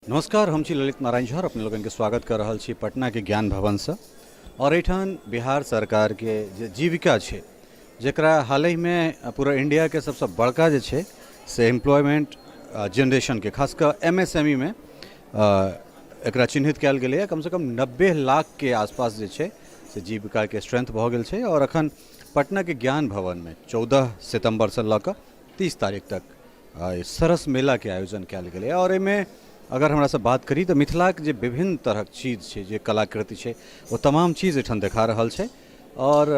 नमस्कार, हम छी ललित नारायण झा और अपने लोगन के स्वागत कर रहल छी पटना के ज्ञान भवन से। और एठान बिहार सरकार के जे जीविका छे जेकरा हाल ही में पूरा इंडिया के सबसे बड़का जे छे से एम्प्लॉयमेंट जनरेशन के खासकर एमएसएमई में एकरा चिन्हित कयल गेलै। कम से कम 90 लाख के आसपास जे छे से जीविका के स्ट्रेंथ भ गेल छे। और अखन पटना के ज्ञान भवन में 14 सितंबर से लऽ 30 तारीख तक सरस मेला के आयोजन कयल गेलै। और एहिमे अगर हमरा से बात करी तो मिथिला के जे विभिन्न तरह चीज छे, जे कलाकृति छे, वो तमाम चीज एठान देखा रहल छे। और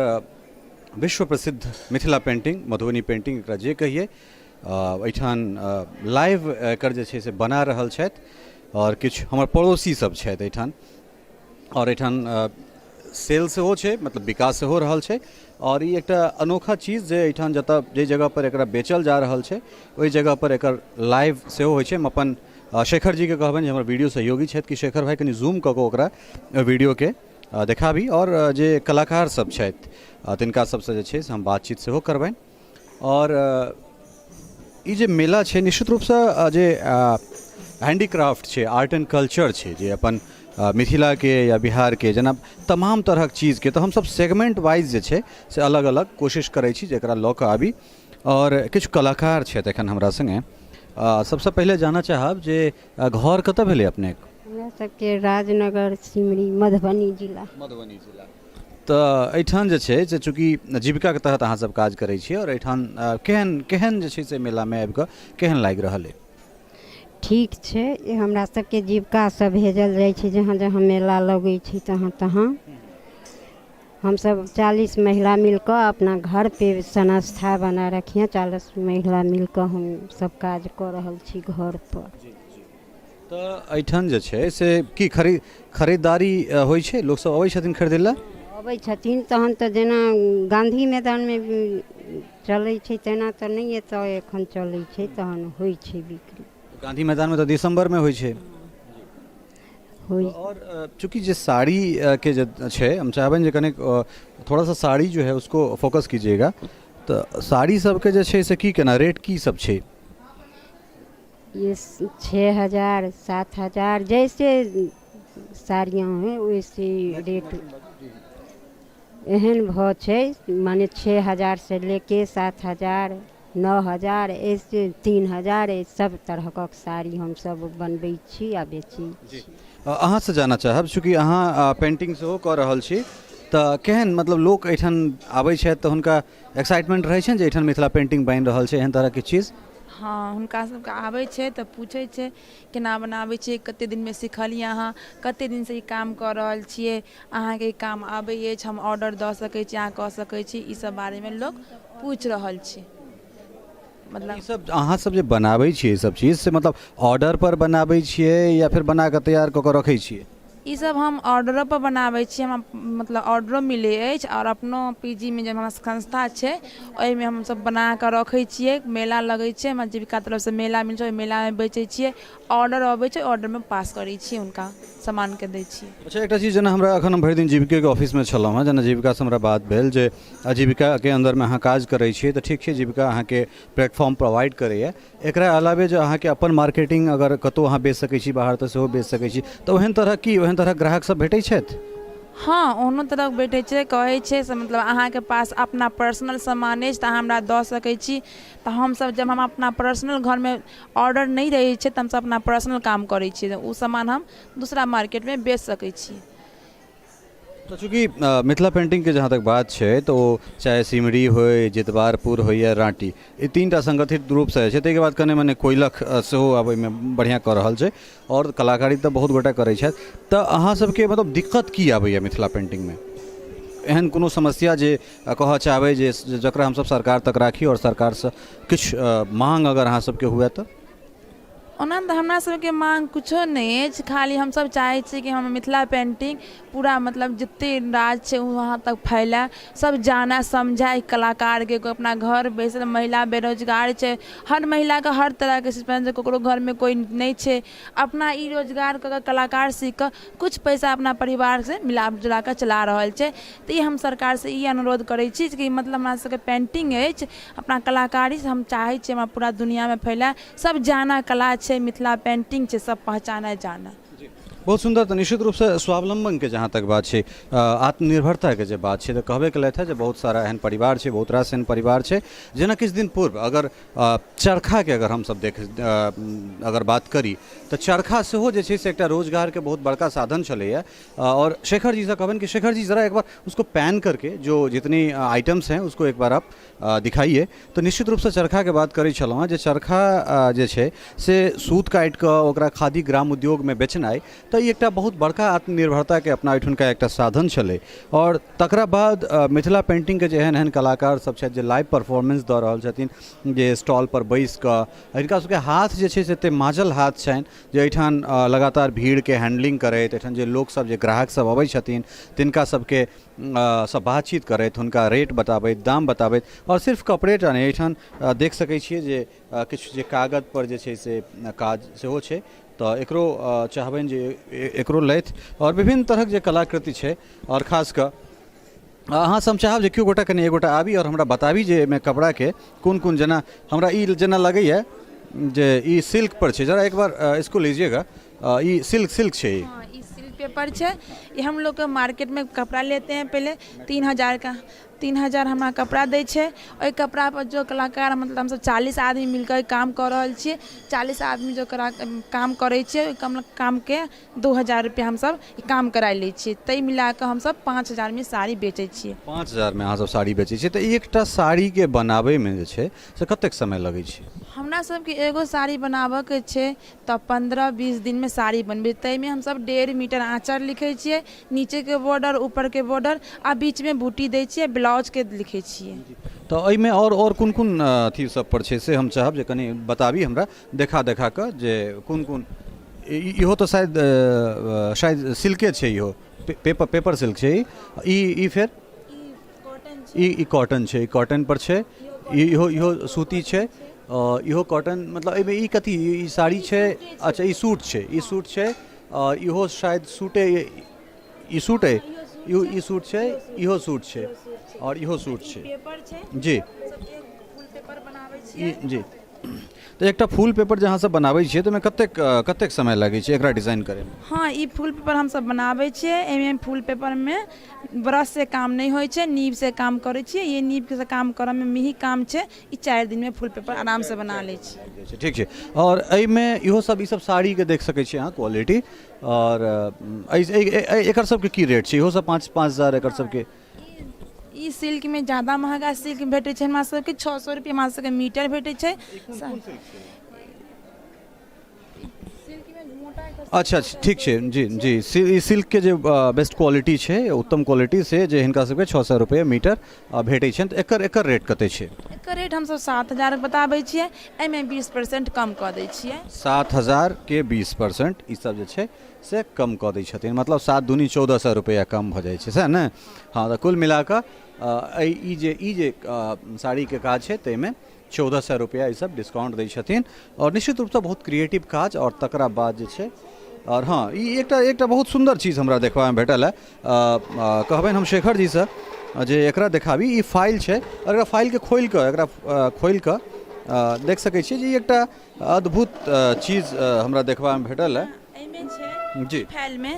विश्व प्रसिद्ध मिथिला पेंटिंग, मधुबनी पेंटिंग एकरा जे कहिए, एठान लाइव एकर जे छे से बना रहल छथि। और किछु हमर पड़ोसी सब छथि एठान, और एठान सेल सेहो छे, मतलब विकास सेहो रहल छे। और ई एकटा अनोखा चीज जे एठान जतऽ जे जगह पर एकरा बेचल जा रहल छे ओहि जगह पर एकर लाइव सेहो होइ छे। हम अपन शेखर जी के कहबनि, हमर वीडियो सहयोगी छथि, कि शेखर भाई कनी जूम कऽ ओकरा वीडियो के देखाबी। और जे कलाकार सब छथि तिनका सबसे जे छै से हम बातचीत सेहो करबनि। और ई जे मेला छै निश्चित रूपसँ जे हैंडीक्राफ्ट छै, आर्ट एंड कल्चर छै, जे अपन मिथिला के या बिहार के जेना तमाम तरह चीज के, तो हम सब सेगमेंट वाइज जे छै से अलग अलग कोशिश करै छी जेकरा लऽ कऽ आबी। और किछु कलाकार छथि एखन हमरा संगे। सबसे पहले जाना चाहब जे घर कतऽ भेलै अपने? हमरा सबके राजनगर, सिमरी, मधुबनी जिला। मधुबनी जिला। तऽ एठान जे छै से चूँकि जीविका के तहत अहाँ सब काज करै छियै, और एठान केहन केहन जे छै से मेला में आबि कऽ केहन लागि रहल अइ? ठीक छै, हमरा सबके जीविका से भेजल जाइ छै, जहाँ जहाँ मेला लगै छै तहाँ तहाँ हम सब 40 महिला मिलकर अपना घर पे संस्था बना रखिए। 40 महिला मिलकर हम सब काज कर रहल छी घर पर। तऽ एठान जे छै से की खरीदारी होइ छै? लोक सब अबै छथिन खरीदै लए? अबै छथिन तहन तऽ जेना गांधी मैदान में चलै छै तेना तऽ नहीं एतऽ एखन चलै छै, तहन होइ छै बिक्री। गांधी मैदान में तो दिसंबर में होइ छै। और चूँकि जे साड़ी के जो है, हम चाहबन जे कने थोड़ा सा साड़ी जो है उसको फोकस कीजिएगा। तो साड़ी सबके जे है से की केना रेट की सब छे? ये 6000 7000 जैसे साड़ियाँ हैं वैसे रेट एहन भाव छे। माने 6000 से लेके 7000 9000 ऐसे 3000 सब तरह का साड़ी हम सब बनबै छी आ बेची छी। अहाँ से जाना चाहब, चूँकि अहाँ पेंटिंग सेहो कऽ रहल छी, तऽ केहन मतलब लोक एठान आबै छथि तऽ हुनका एक्साइटमेंट रहै छनि जे एठान मिथिला पेंटिंग बनि रहल छै, एहन तरह के चीज? हाँ, हुनका सबके आबै छै तऽ पूछै छै केना बनाबै छै, कते दिन में सिखलिए, अहाँ कते दिन से ई काम कर रहल छियै, अहाँके ई काम आबै अछि, हम ऑर्डर दऽ सकै छी, अहाँ कऽ सकै छी, ई सब बारे में लोग पूछ रहल छै। मतलब ई सब अहाँ सब जे बनाबै छियै सब चीज से मतलब ऑर्डर पर बनाबै छियै या फिर बना कऽ तैयार कऽ के रखै छियै? ई सब हम ऑर्डर पर बनाबै छी, हम मतलब ऑर्डरो मिलै अछि। और अपनो पीजी में जे हमरा संस्था छै ओहिमे हम सब बना कऽ रखै छियै। मेला लगै छै, हमरा जीविका तरफ से मेला मिलै छै, ओहि मेला में बेचै छियै। ऑर्डर अबै छै, ऑर्डर में पास करै छियै, हुनका सामान के दै छियै। अच्छा, एकटा चीज जेना हमरा अखन हम भरि दिन जीविके के ऑफिस में छलहुँ हँ, जेना जीविका से हमरा बात भेल जे जीविका के अंदर में अहाँ काज करै छियै, तऽ ठीक छै जीविका अहाँके प्लेटफॉर्म प्रोवाइड करैए। एकरा अलावे जो अहाँके अपन मार्केटिंग अगर कतौ अहाँ बेच सकै छी, बाहर तऽ सेहो बेच सकै छी, तऽ ओहन तरह की ओहन तरह ग्राहक सब भेटै छथि? हाँ, ओनो तरह बैठे छै, कहै छै से मतलब अहाँके पास अपना पर्सनल सामान अछि तऽ अहाँ हमरा दऽ सकै छी। तऽ हम सब जब हम अपना पर्सनल घर में ऑर्डर नहीं रहै छै तऽ हम सब अपना पर्सनल काम करै छियै, तऽ उ सामान हम दूसरा मार्केट में बेच सकै छी। तो चूँकि मिथिला पेंटिंग के जहाँ तक बात है, तो चाहे सिमरी हो, जितवारपुर हो या राँटी, ये 3टा संगठित रूप से है। बाद कने मने कोयलख सेहो आब में बढ़िया कर रहल छै, और कलाकारी तो बहुत गोटा करै छथि। तऽ अहाँ सबके मतलब दिक्कत की आबैया मिथिला पेंटिंग में? एहन कोनो समस्या जे कहऽ चाहबै जे जकरा हम सब सरकार तक राखी, और सरकार से किछु मांग अगर अहाँ सबके हुए तऽ? ओना तऽ हमरा सबके मांग कुछो नहीं अछि, खाली हम सब चाहै छी कि हम मिथिला पेंटिंग पूरा मतलब जिते राज छै वहाँ तक फैलाए, सब जाना समझाए कलाकार के। कोई अपना घर बैसल महिला बेरोजगार छै, हर महिला के हर तरह के स्पेंस, ककरो घर में कोई नहीं छै, अपना ई रोजगार कऽ कलाकार सीख कऽ कुछ पैसा अपना परिवार से मिला जुला कऽ चला रहल छै। तऽ ई हम सरकार से ई अनुरोध करै छी कि मतलब हमरा सबके पेंटिंग अछि, अपना कलाकारी से हम चाहै छी हमरा पूरा दुनिया में फैलाए, सब जाना कला छै। छै, मिथिला पेंटिंग छै, सब पहचाना जाना। बहुत सुंदर। तो निश्चित रूप से स्वावलंबन के जहाँ तक बात है, आत्मनिर्भरता के जो बात है, तो कहबे कलैथ है जो बहुत सारा एहन परिवार है, बहुत रास एहन परिवार है जेना किछु दिन पूर्व अगर चरखा के अगर हम सब अगर बात करी तो चरखा सेहो जे छै से एकटा रोजगार के बहुत बड़का साधन चलैया। और शेखर जी से कहबन कि शेखर जी जरा एक बार उसको पैन करके जो जितनी आइटम्स हैं उसको एक बार आप दिखाइए। तो निश्चित रूप से चरखा के बात करै छलहुँ जे चरखा जे छै से सूत काटि कऽ ओकरा खादी ग्राम उद्योग में बेचनाइ तो ई एकटा बहुत बड़का आत्मनिर्भरता के अपना एहिठुनका एकटा साधन छलै। और तकरा बाद मिथिला पेंटिंग के जे एहन एहन कलाकार सब छथि जे लाइव परफॉर्मेंस दऽ रहल छथिन, जे स्टॉल पर बैस कऽ, हिनका सबके हाथ जे छै से एते माजल हाथ छनि जे एहिठाम लगातार भीड़ के हैंडलिंग करैत, एहिठाम जे लोक सब जे ग्राहक सब अबै छथिन तिनका सबके सब बातचीत करैत, हुनका रेट बताबैत, दाम बताबैत। और सिर्फ कपड़े टा नहि, एहिठाम देख सकै छियै जे किछु जे कागज पर जे छै से काज सेहो छै, तो एकरो चाहबनि जे एकरो लैथ। और विभिन्न तरहक जे कलाकृति छै, और खास कऽ अहाँ सब चाहब जे केओ गोटा कनि एगोटा आबी और हमरा बताबी जे एहिमे कपड़ा के कोन कोन, जेना हमरा ई जेना लगैया जे ई सिल्क पर छै, जरा एक बार इसको लीजिएगा, ई सिल्क छै। हाँ, ये सिल्क पेपर है। ये हम लोग मार्केट में कपड़ा लेते हैं पहले 3000 का, 3000 हमरा कपड़ा दै छै। ओहि कपड़ा पर जो कलाकार मतलब हम सब 40 आदमी मिलकर काम कर रहल छियै, 40 आदमी जो काम करे छियै, ओहि काम के 2000 रुपया हम सब काम कराय लै छियै। तै मिला कऽ हम सब 5000 में साड़ी बेचै छियै। 5000 में अहाँ सब साड़ी बेचै छियै। तो एकटा साड़ी के बनाबै में जे छै से कतेक समय लगै छै? हमरा सबके एगो साड़ी बनाबऽ के छै तऽ 15-20 दिन में साड़ी बनबै। ताहिमे हम सब 1.5 मीटर आँचर लिखै छियै, नीचे के बॉर्डर, ऊपर के बॉर्डर आ बीच में बूटी दै छियै, ब्लाउज के लिखै छियै। तो एहिमे और कोन कोन अथी सब पर छै से हम चाहब जे कनि बताबी हमरा, देखा कऽ जे कोन कोन। इहो तो शायद सिल्के छै, इहो पेपर सिल्क छै। ई फेर ई कॉटन छै, कॉटन पर छै। इहो सूती छै, इहो कॉटन, मतलब एहिमे ई कथी, ई साड़ी छै? अच्छा, ई सूट छै, ई सूट छै। इहो शायद सूटे, ई सूट है, ई सूट छै, इहो सूट छै, और इहो सूट छै जी। जी, तो एकटा फूल पेपर जे अहाँ सब बनाबै छियै तो कतेक समय लागै छै एकरा डिजाइन करे में? हाँ, ई फूल पेपर हम सब बनाबै छियै। एहिमे फूल पेपर में ब्रश से काम नहीं होइ छै, नीब से काम करै छियै। ये नीब से काम करऽ में मिही काम छै। ई 4 दिन में फूल पेपर आराम से बना लै छियै। ठीक छै। और एहिमे इहो सब, ई सब साड़ी के देख सकै छियै अहाँ क्वालिटी। और एकर सबके की रेट छै? इहो सब 5,000 एकर सबके? ई सिल्क में ज़्यादा महंगा सिल्क भेटै छै हमरा सबके, 600 रुपया हमरा सबके मीटर भेटै छै। अच्छा, ठीक छै जी जी। ई सिल्क के जे बेस्ट क्वालिटी छै, उत्तम क्वालिटी से जे हिनका सबके 600 रुपया मीटर भेटै छै। तो एकर रेट कते छै? एकर रेट हम सब 7000 बताबै छियै, एहिमे 20% कम कऽ दै छियै। 7000 के 20% ई सब जे छै से कम कऽ दै छथिन, मतलब 7 दूनी 1400 रुपया कम भऽ जाइ छै, सएह ने? हाँ, तो कुल मिला कऽ ई जे साड़ी के काज छै ताहिमे 1400 रुपया ई सब डिस्काउंट दै छथिन। और निश्चित रूप से बहुत क्रिएटिव काज। और तकरा बाद जे छै, और हाँ, ई एकटा बहुत सुंदर चीज हमरा देखबा में भेटल है। कहबनि हम शेखर जी से जे एकरा देखाबी। ई फाइल छै, और एकरा फाइल के खोलि कऽ देख सकै छियै जे ई एकटा अद्भुत चीज हमरा देखबा में भेटल है। एहिमे छै जी, फाइल में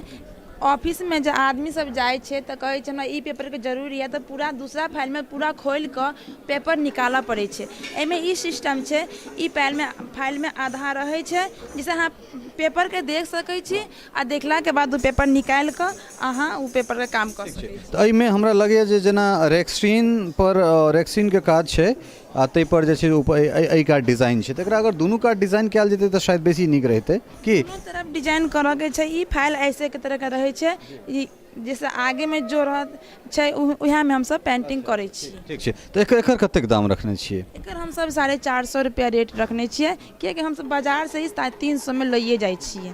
ऑफिस में जो आदमी सब जाए छे तो कहे छे हमरा ई पेपर के जरूरी है, तो पूरा दूसरा फाइल में पूरा खोल कर पेपर निकाला पड़े छे। एमे ई सिस्टम छे, ई फाइल में आधा रहे छे, जिसे अहाँ पेपर के देख सकै छी आ देखला के बाद वो पेपर निकाल कर अहाँ वो पेपर के काम कर सकै छी। तो एहिमे हमरा लगैए जे जेना रेक्सिन के काज छै, आ ताहि पर जे छै एहि का डिजाइन छै, तकरा अगर दुनू का डिजाइन कयल जेतै तऽ शायद बेसी नीक रहतै कि दोनों तरफ डिजाइन करऽ के छै। ई फाइल ऐसे के तरह का रहे छै, ई जैसे आगे में जो रहत छै उहा में हम सब पेंटिंग करे छी। ठीक छै। तो एकर कतेक दाम रखने छियै? एकर हम सब 450 रुपया रेट रखने छियै, कियाकि हम सब बाजार से ही 350 में लइए जाइ छियै।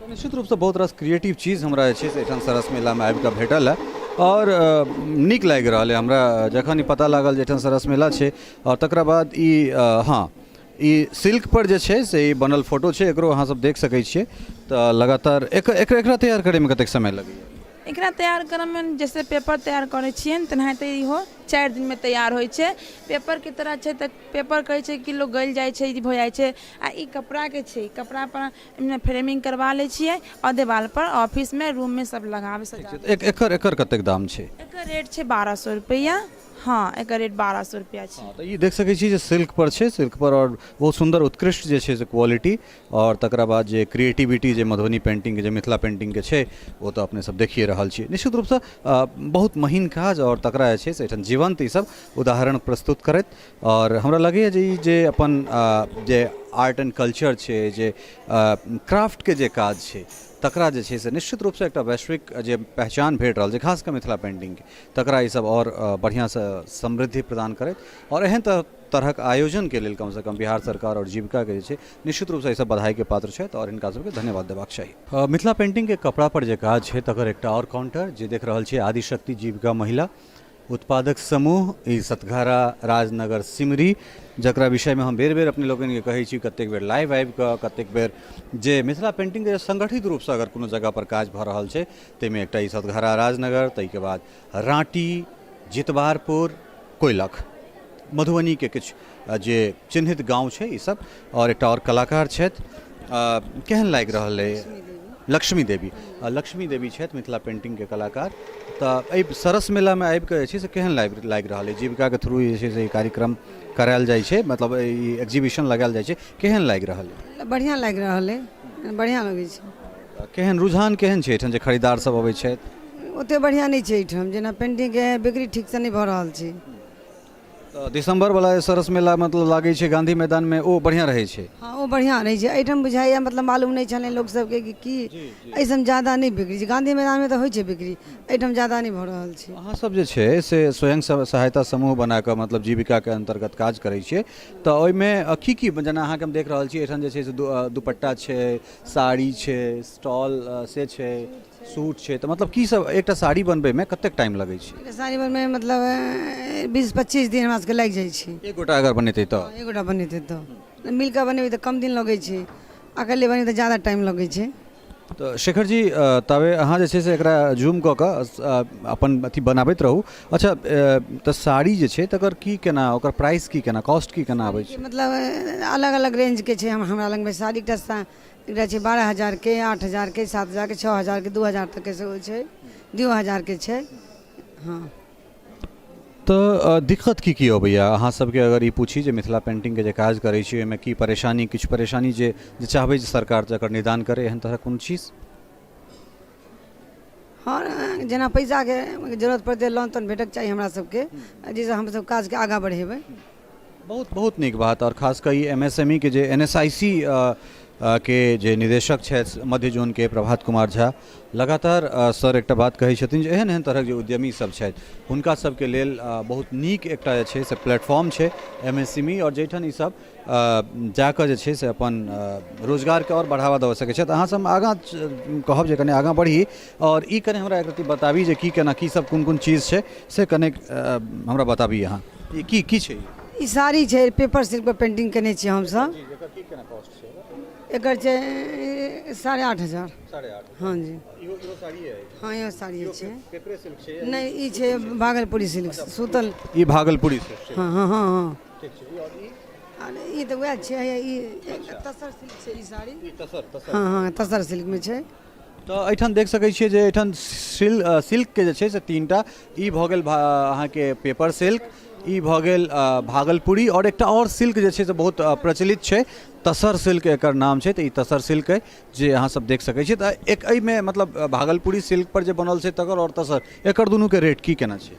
निश्चित रूप से बहुत रास क्रिएटिव चीज हमरा जे छै से एठाम सरस मेला में आबि कऽ भेटल है। और नीक लागि रहल है हमरा जखन ई पता लागल जे एठाम सरस मेला छै। और तकरा बाद ई हाँ, ई सिल्क पर जे छै से ई बनल फोटो छै, एकरो अहाँ सब देख सकै छियै। तऽ लगातार एकरा तैयार करे में कतेक समय लगैए? एकरा तैयार करैमे जैसे पेपर तैयार करै छियै तेनाहिते इहो 4 दिन में तैयार होइ छै। पेपर की तरह छै तऽ पेपर कहै छै कि लोग गल जाइ छै हो जाइ छै आ ई कपड़ा के छै, कपड़ा पर एमने फ्रेमिंग करवा लै छियै और दीवार पर ऑफिस में रूम में सब लगावे सजावे। एकर कतेक दाम छै? एकर रेट छै 1200 रुपया। हाँ, एकर रेट 1200 रुपया छै। तो ये देख सकै छी जे सिल्क पर छै, सिल्क पर और बहुत सुंदर उत्कृष्ट जे छै से क्वालिटी और तकरा बाद जे क्रिएटिविटी जे मधुबनी पेंटिंग के जे मिथिला पेंटिंग के छै वो तो अपने सब देखिए रहल छी। निश्चित रूप से बहुत महीन काज और तकरा जे छै से एठन जीवंत ई सब उदाहरण प्रस्तुत करैत और हमरा लगैए जे ई जे अपन जे आर्ट एंड कल्चर छै, जे क्राफ्ट के जे काज छै तकरा जे छै से निश्चित रूप से एक वैश्विक जे पहचान भेट रहल छै, खास कर मिथिला पेंटिंग के तकरा ई सब और बढ़िया से समृद्धि प्रदान करैत और एहन तरहक आयोजन के लेल कम से कम बिहार सरकार और जीविका के जे छै निश्चित रूप से ई सब बधाई के पात्र छथि और हिनका सबके धन्यवाद देबाक चाही। मिथिला पेंटिंग के कपड़ा पर जे काज छै तकर एकटा और काउंटर जे देख रहल छियै आदिशक्ति जीविका महिला उत्पादक समूह ई सतघारा राजनगर सिमरी, जकरा विषय में हम बेर बेर अपने लोगन के कहै छी, कतेक बेर लाइव आबि कऽ, कतेक बेर जे मिथिला पेंटिंग के संगठित रूप से अगर कोनो जगह पर काज भऽ रहल छै ताहिमे एकटा ई सतघारा राजनगर, ताहिके बाद राँटी, जितवारपुर, कोइलख, मधुबनी के किछु जे चिन्हित गाँव छै ई सब और एकटा और कलाकार छथि। केहन लागि रहल है? लक्ष्मी देवी छथि मिथिला पेंटिंग के कलाकार। तऽ एहि सरस मेला में आबि कऽ जे छै से केहन लागि रहल है? जीविका के थ्रू जे छै से ई कार्यक्रम करायल जाइ छै, मतलब ई एग्जीबिशन लगायल जाइ छै, केहन लागि रहल है? बढ़िया लागि रहल है, बढ़िया लगै छै। केहन रुझान केहन छै एठन जे खरीदार सब अबै छथि? ओते बढ़िया नहीं छै एहिठाम, जेना पेंटिंग के बिक्री ठीक से नहीं भऽ रहल छै। दिसंबर वाला सरस मेला मतलब लागे छै गांधी मैदान में ओ बढ़िया रहे छै। हाँ, वो बढ़िया रहे छै। एहिठाम बुझाइया मतलब मालूम नहीं छले लोग सबके कि ऐसन ज्यादा नहीं बिक्री छै। गांधी मैदान में तो होइ छै बिक्री, एहिठाम ज्यादा नहीं भऽ रहल छै। अहाँ सब जे छै से स्वयं सहायता समूह बना कऽ मतलब जीविका के अंतर्गत काज करै छियै, तऽ ओहिमे की जेना अहाँके हम देख रहल छी एठन जे छै से दुपट्टा छै, साड़ी छै, स्टॉल से छै, सूट छै, तऽ मतलब की सब एकटा साड़ी बनबै में कतेक टाइम लगै छै? साड़ी बनबै में मतलब 20-25 दिन हमरा सबके लागि जाइ छै। एक गोटा अगर बनेतै तऽ? एक गोटा बनेतै तऽ मिल कऽ बनेबै तऽ कम दिन लगै छै, अकेले बनेबै तऽ ज़्यादा टाइम लगै छै। तो शेखर जी तावे अहाँ जे छै से एकरा जूम कऽ कऽ अपन अथी बनाबैत रहू। अच्छा, तऽ साड़ी जे छै तकर की केना, ओकर प्राइस की केना, कॉस्ट की केना आबै छै? मतलब अलग अलग रेंज के छै हमरा लग में साड़ी। एकटा छै 12,000 के, 8,000 के, 7,000 के, 6,000 के, 2,000 तक के सेहो छै, 2,000 के छै। हाँ, तो दिक्कत की अबैया अहाँ सबके अगर ई पूछी जे मिथिला पेंटिंग के जे काज करै छी ओहिमे की परेशानी, किछु परेशानी जे चाहबै जे सरकार जकर निदान करे, एहन तरह कोनो चीज? हाँ, जेना पैसा के जरूरत पड़तै लोन तोन भेटक चाही हमरा सबके, जाहिसँ हम सब काज के आगाँ बढ़ेबै। बहुत नीक बात। और खास कर MSME के जे NSIC के जे निदेशक छथि मध्य जोन के प्रभात कुमार झा, लगातार सर एकटा बात कहै छथिन जे एहन तरहक जे उद्यमी सब छथि हुनका सबके लेल बहुत नीक एकटा जे छै से प्लेटफॉर्म छै MSME, और जाहिठाम ई सब जाकऽ जे छै से अपन रोजगार के और बढ़ावा दऽ सकै छथि। अहाँ सब आगाँ कहब जे कने आगाँ बढ़ी और ई कने हमरा एक रति बताबी जे की केना की सब कोन चीज छै से कने हमरा बताबी। अहाँ ई की छै? ई साड़ी छै, पेपर सिल्क पर पेंटिंग केने छियै हम सब। एकर छै 8,500। हाँ जी। हाँ, यो साड़ी छै। नहीं, ई छै भागलपुरी सिल्क सूतल। ई भागलपुरी सिल्क? हाँ हाँ हाँ हाँ, ठीक छै। अरे ई तऽ वएह छै, ई तसर सिल्क छै ई साड़ी। हाँ हाँ, तसर सिल्क में छै। तो एठन देख सकै छियै जे एठन सिल्क के जे छै से 3टा, ई भऽ गेल अहाँके पेपर सिल्क, ई भऽ गेल भागलपुरी, और एकटा और सिल्क जे छै से बहुत प्रचलित छै, तसर सिल्क एकर नाम छै। तऽ ई तसर सिल्क है जे अहाँ सब देख सकै छी। तऽ एक एहिमे मतलब भागलपुरी सिल्क पर जे बनल छै तकर और तसर, एकर दुनू के रेट की केना छै?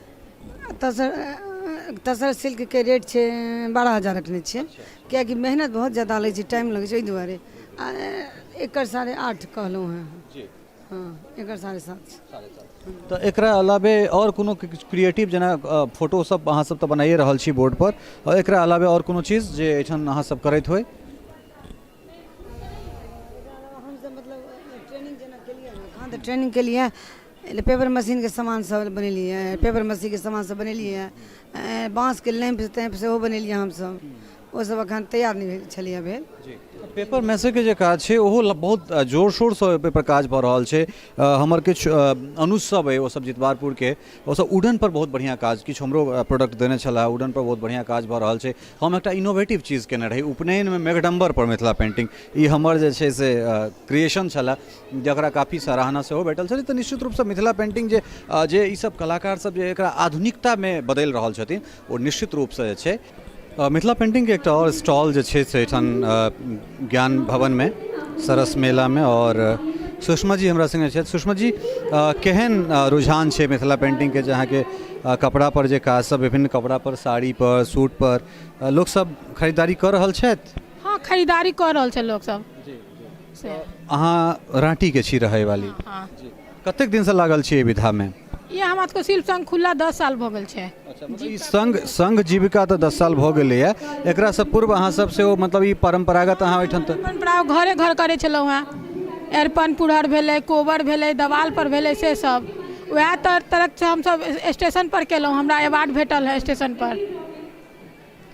तसर सिल्क के रेट छै 12,000 रखने छियै, कियाकि मेहनत बहुत ज़्यादा लगे छै, टाइम लगे छै, ओहि दुआरे। एकर 8.5 कहलहुँ हैं। हाँ, एकर 7.5। तो एकरा अलावे और कोनो क्रिएटिव जेना फोटो सब अहाँ सब तऽ बनाइए रहल छी बोर्ड पर, और एकरा अलावे और कोनो चीज जे एठन अहाँ सब करैत होय? हम सब मतलब ट्रेनिंग जेना केलिए ना, हाँ, तो ट्रेनिंग के लिए पेपर मशीन के सामान सब बनेलिए, पेपर मशीन के सामान सब बनेलिए, बाँस के लैंप से सेहो बनेलिए हम सब, वो सब अखन तैयार नहीं छलिए भेल। पेपर मैसे के जे काज छै ओहो बहुत जोर शोर से पेपर काज भऽ रहल छै। हमर किछु अनुज सब है, वो सब जितवारपुर के, वो सब उड़न पर बहुत बढ़िया काज, किछु हमरो प्रोडक्ट देने छला, उड़न पर बहुत बढ़िया काज भऽ रहल छै। हम एकटा इनोवेटिव चीज केने रही, उपनयन में मेघडम्बर पर मिथिला पेंटिंग, ई हमर जे छै से क्रिएशन छला, जकरा काफ़ी सराहना सेहो भेटल छलै। तऽ निश्चित रूपसँ मिथिला पेंटिंग जे ई सब कलाकार सब जे एकरा आधुनिकता में बदलि रहल छथिन, ओ निश्चित रूपसँ जे छै मिथिला पेंटिंग के एकटा और स्टॉल जे छै से एहिठाम ज्ञान भवन में, सरस मेला में, और सुषमा जी हमरा संगे छथि। सुषमा जी, केहन रुझान छै मिथिला पेंटिंग के, जहाँ के कपड़ा पर जे काज सब, विभिन्न कपड़ा पर, साड़ी पर, सूट पर लोग सब खरीदारी कर रहल छथि? हाँ, खरीदारी कर रहल छै लोग सब। अहाँ राँटी के छी रहै वाली? हाँ। कतेक दिन से लागल छी एहि विधा में? ये हमरा सबके शिल्प संघ खुला 10 साल भऽ गेल छै। ई संघ जीविका तऽ 10 साल भऽ गेलै है। एकरा से पूर्व अहाँ सब से मतलब ई परंपरागत अहाँ ओहिठाम तऽ परंपरा घरे घर करै छलहुँ हेँ। अरिपन पुरहर भेलै, कोबर भेलै, दवाल पर भेलै, से सब वएह तरह से हमसब स्टेशन पर केलहुँ। हमरा अवार्ड भेटल है स्टेशन पर।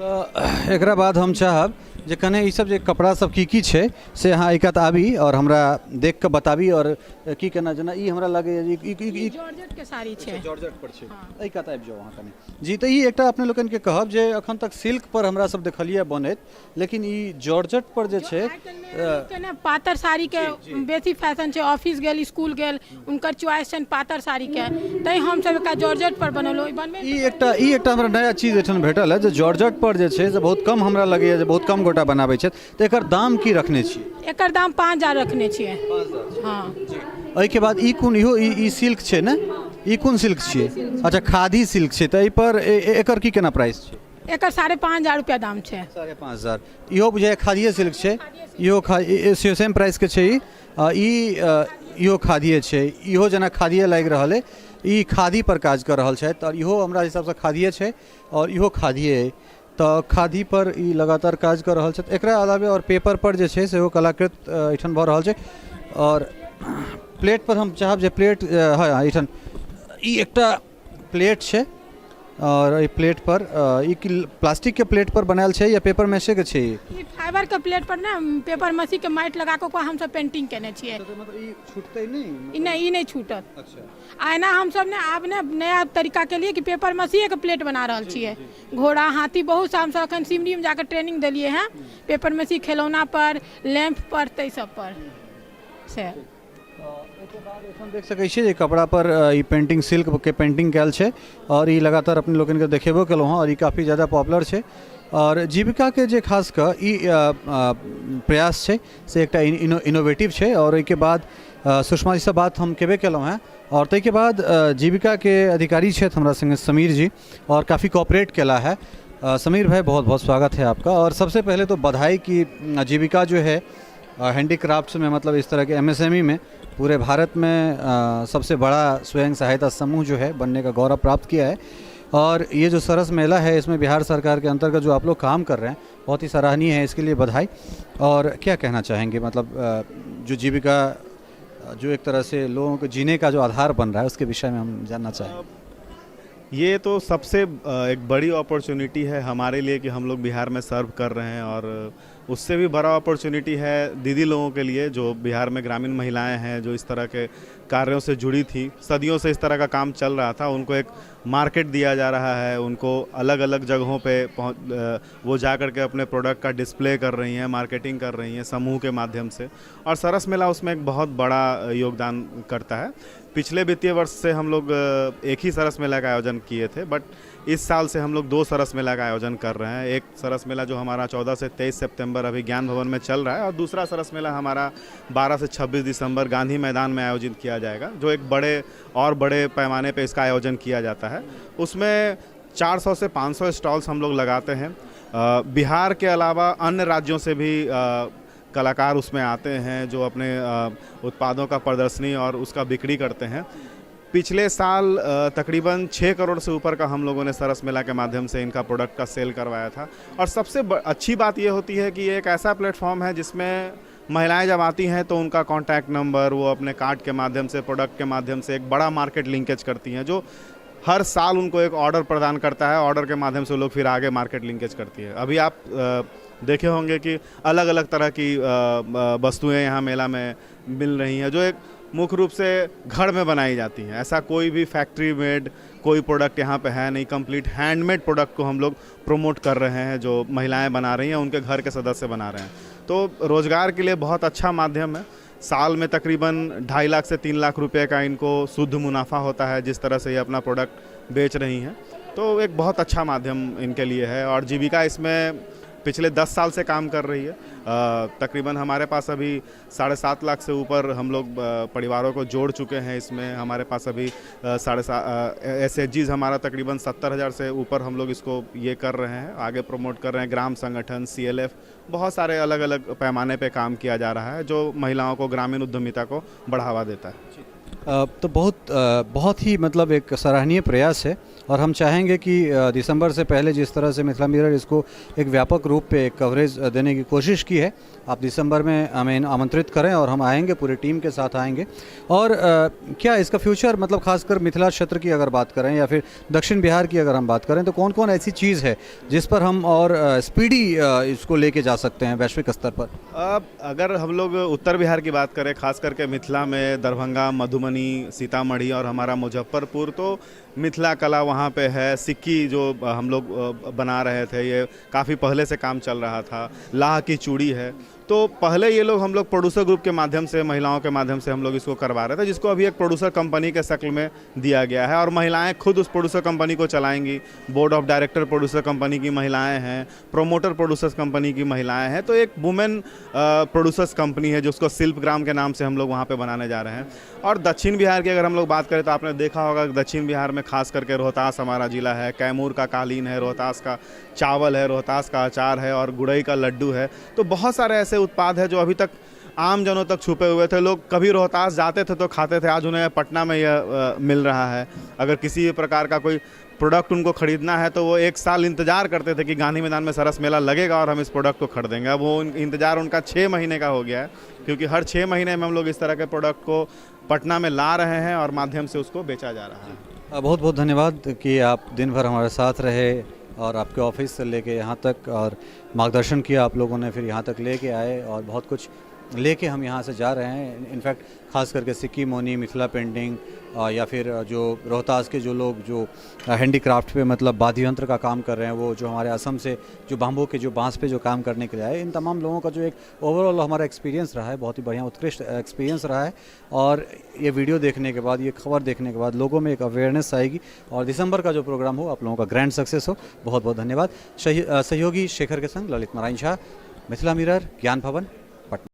तऽ एकरा बाद हम चाहब जे कने ई सब जे कपड़ा सब की छै से अहाँ एकत आबी और हमरा देख के बताबी, और की केना, जेना ई हमरा लगे ई जॉर्जेट के साड़ी छै, जॉर्जेट पर छै। एकत आबि जाओ अहाँ कने। जी, तऽ ई एकटा अपने लोगन के कहब जे अखन तक सिल्क पर हमरा सब देखलिए बनैत, लेकिन ई जॉर्जेट पर जे छै कने पातर साड़ी के बेसी फैशन छै। ऑफिस गेल, स्कूल गेल, उनकर चॉइस छनि पातर साड़ी के, तै हम सब एकटा जॉर्जेट पर बनौलहुँ। ई एकटा हमरा नया चीज एठन भेटल है जे जॉर्जेट पर जे छै से बहुत कम हमरा लगैए जे बहुत कम गोटा बनाबै छथि। तऽ एकर दाम की रखने छी? एकर दाम 5000 रखने छियै। 5000। हाँ। एहिके बाद ई कोन, इहो ई सिल्क छै ने? ई कोन सिल्क छियै? अच्छा, खादी सिल्क छै। तऽ एहि पर एकर की केना प्राइस छै? एकर 5500 रुपया दाम छै। 5500। इहो बुझाइए खादिये सिल्क छै? इहो सेम प्राइस के छै? इहो खादिये छै? इहो जेना खादिये लागि रहल है, ई खादी पर काज कर रहल छथि, और इहो हमरा हिसाबसँ खादिये छै, और इहो खादिये है। तऽ खादी पर ई लगातार काज कर रहल छथि। एकरा अलावे और पेपर पर जे छै सेहो कलाकृत एहिठाम भऽ रहल छै। और प्लेट पर हम चाहब जे प्लेट है एहिठाम, ई एकटा प्लेट छै, और ई प्लेट पर ई प्लास्टिक के प्लेट पर बनायल छै या पेपर मैशे के छै? ई फाइबर के प्लेट पर ना पेपर मसी के माटि लगा के हम सब पेंटिंग केने छियै। मतलब ई छूटतै नहीं? ई नहीं छूटत। अच्छा। आइना हम सब ने आब ने नया तरीका के लिए कि पेपर मसीहे के प्लेट बना रहल छियै। घोड़ा, हाथी, बहुत सा हम सब अखन सिमरी में जाकर ट्रेनिंग देलिए हैं, पेपर मसी खिलौना पर, लैंप पर, तै सब पर से। देख सकै छियै जे कपड़ा पर ई पेंटिंग, सिल्क के पेंटिंग कैल छै, और ई लगातार अपने लोगन के देखेबो केलहुँ हँ, और ई काफ़ी ज़्यादा पॉपुलर छै। और जीविका के जे खास कऽ ई प्रयास छै से एकटा इनोवेटिव छै। और एहिके बाद सुषमा जी से बात हम केबे केलहुँ हैं, और ताहिके बाद जीविका के अधिकारी छथि हमरा संगे समीर जी, और काफ़ी कोऑपरेट केला है। समीर भाई, बहुत बहुत स्वागत है आपका। और सबसे पहले तो बधाई कि जीविका जो है हैंडीक्राफ्ट्स में, मतलब इस तरह के एमएसएमई में पूरे भारत में सबसे बड़ा स्वयं सहायता समूह जो है बनने का गौरव प्राप्त किया है। और ये जो सरस मेला है, इसमें बिहार सरकार के अंतर्गत जो आप लोग काम कर रहे हैं, बहुत ही सराहनीय है, इसके लिए बधाई। और क्या कहना चाहेंगे, मतलब जो जीविका जो एक तरह से लोगों को जीने का जो आधार बन रहा है, उसके विषय में हम जानना चाहें। ये तो सबसे एक बड़ी अपॉर्चुनिटी है हमारे लिए कि हम लोग बिहार में सर्व कर रहे हैं, और उससे भी बड़ा अपॉर्चुनिटी है दीदी लोगों के लिए जो बिहार में ग्रामीण महिलाएं हैं, जो इस तरह के कार्यों से जुड़ी थी, सदियों से इस तरह का काम चल रहा था। उनको एक मार्केट दिया जा रहा है, उनको अलग अलग जगहों पे वो जा कर के अपने प्रोडक्ट का डिस्प्ले कर रही हैं, मार्केटिंग कर रही हैं समूह के माध्यम से, और सरस मेला उसमें एक बहुत बड़ा योगदान करता है। पिछले वित्तीय वर्ष से हम लोग एक ही सरस मेला का आयोजन किए थे, बट इस साल से हम लोग 2 सरस मेला का आयोजन कर रहे हैं। एक सरस मेला जो हमारा 14 से 23 सितंबर अभी ज्ञान भवन में चल रहा है, और दूसरा सरस मेला हमारा 12 से 26 दिसंबर गांधी मैदान में आयोजित किया जाएगा, जो एक बड़े पैमाने पे इसका आयोजन किया जाता है। उसमें 400 से 500 स्टॉल्स हम लोग लगाते हैं। बिहार के अलावा अन्य राज्यों से भी कलाकार उसमें आते हैं, जो अपने उत्पादों का प्रदर्शनी और उसका बिक्री करते हैं। पिछले साल तकरीबन 6 करोड़ से ऊपर का हम लोगों ने सरस मेला के माध्यम से इनका प्रोडक्ट का सेल करवाया था। और सबसे अच्छी बात ये होती है कि ये एक ऐसा प्लेटफॉर्म है जिसमें महिलाएं जब आती हैं तो उनका कॉन्टैक्ट नंबर वो अपने कार्ड के माध्यम से, प्रोडक्ट के माध्यम से एक बड़ा मार्केट लिंकेज करती हैं, जो हर साल उनको एक ऑर्डर प्रदान करता है। ऑर्डर के माध्यम से लोग फिर आगे मार्केट लिंकेज करती है। अभी आप देखे होंगे कि अलग अलग तरह की वस्तुएं यहाँ मेला में मिल रही हैं जो एक मुख्य रूप से घर में बनाई जाती हैं। ऐसा कोई भी फैक्ट्री मेड कोई प्रोडक्ट यहाँ पे है नहीं। कंप्लीट हैंडमेड प्रोडक्ट को हम लोग प्रमोट कर रहे हैं, जो महिलाएं बना रही हैं, उनके घर के सदस्य बना रहे हैं। तो रोज़गार के लिए बहुत अच्छा माध्यम है। साल में तकरीबन 2.5 लाख से 3 लाख रुपए का इनको शुद्ध मुनाफा होता है जिस तरह से ये अपना प्रोडक्ट बेच रही हैं। तो एक बहुत अच्छा माध्यम इनके लिए है और जीविका इसमें पिछले 10 साल से काम कर रही है। तकरीबन हमारे पास अभी 7.5 लाख से ऊपर हम लोग परिवारों को जोड़ चुके हैं इसमें। हमारे पास अभी SHGs हमारा तकरीबन 70,000 से ऊपर हम लोग इसको ये कर रहे हैं, आगे प्रमोट कर रहे हैं। ग्राम संगठन, CLF, बहुत सारे अलग अलग पैमाने पे काम किया जा रहा है जो महिलाओं को ग्रामीण उद्यमिता को बढ़ावा देता है। तो बहुत ही मतलब एक सराहनीय प्रयास है और हम चाहेंगे कि दिसंबर से पहले जिस तरह से मिथिला मिरर इसको एक व्यापक रूप पे कवरेज देने की कोशिश की है, आप दिसंबर में हमें आमंत्रित करें और हम आएंगे, पूरी टीम के साथ आएंगे। और क्या इसका फ्यूचर मतलब खासकर मिथिला क्षेत्र की अगर बात करें या फिर दक्षिण बिहार की अगर हम बात करें तो कौन कौन ऐसी चीज़ है जिस पर हम और स्पीडी इसको लेके जा सकते हैं वैश्विक स्तर पर? अगर हम लोग उत्तर बिहार की बात करें, खास करके मिथिला में दरभंगा, मधुबनी, सीतामढ़ी और हमारा मुजफ्फरपुर, तो मिथिला कला वहाँ पे है। सिक्की जो हम लोग बना रहे थे, ये काफ़ी पहले से काम चल रहा था। लाह की चूड़ी है। तो पहले ये लोग हम लोग प्रोड्यूसर ग्रुप के माध्यम से, महिलाओं के माध्यम से हम लोग इसको करवा रहे थे, जिसको अभी एक प्रोड्यूसर कंपनी के शक्ल में दिया गया है और महिलाएं खुद उस प्रोड्यूसर कंपनी को चलाएंगी। Board of director producer company की महिलाएं हैं, प्रोमोटर प्रोड्यूसर्स कंपनी की महिलाएं हैं। तो एक वुमेन प्रोड्यूसर्स कंपनी है जिसको शिल्पग्राम के नाम से हम लोग वहाँ पर बनाने जा रहे हैं। और दक्षिण बिहार की अगर हम लोग बात करें तो आपने देखा होगा कि दक्षिण बिहार में खास करके रोहतास हमारा जिला है, कैमूर का कालीन है, रोहतास का चावल है, रोहतास का अचार है और गुड़ई का लड्डू है। तो बहुत सारे ऐसे उत्पाद है जो अभी तक आम जनों तक छुपे हुए थे। लोग कभी रोहतास जाते थे तो खाते थे, आज उन्हें पटना में यह मिल रहा है। अगर किसी प्रकार का कोई प्रोडक्ट उनको खरीदना है तो वो 1 साल इंतजार करते थे कि गांधी मैदान में सरस मेला लगेगा और हम इस प्रोडक्ट को खरीदेंगे। अब वो इंतजार उनका 6 महीने का हो गया है, क्योंकि हर 6 महीने में हम लोग इस तरह के प्रोडक्ट को पटना में ला रहे हैं और माध्यम से उसको बेचा जा रहा है। बहुत बहुत धन्यवाद कि आप दिन भर हमारे साथ रहे और आपके ऑफिस से लेके यहाँ तक और मार्गदर्शन किया आप लोगों ने, फिर यहाँ तक लेके आए और बहुत कुछ लेके हम यहाँ से जा रहे हैं। इनफैक्ट खास करके सिक्की मोनी, मिथिला पेंटिंग या फिर जो रोहतास के जो लोग जो हैंडीक्राफ्ट पे मतलब वाद्य यंत्र का काम कर रहे हैं, वो जो हमारे असम से जो बाम्बू के जो बांस पे जो काम करने के लिए आए, इन तमाम लोगों का जो एक ओवरऑल हमारा एक्सपीरियंस रहा है, बहुत ही बढ़िया उत्कृष्ट एक्सपीरियंस रहा है। और ये वीडियो देखने के बाद, ये खबर देखने के बाद लोगों में एक अवेयरनेस आएगी और दिसंबर का जो प्रोग्राम हो आप लोगों का ग्रैंड सक्सेस हो। बहुत बहुत धन्यवाद। सहयोगी शेखर के संग ललित नारायण झा, मिथिला मिरर, ज्ञान भवन।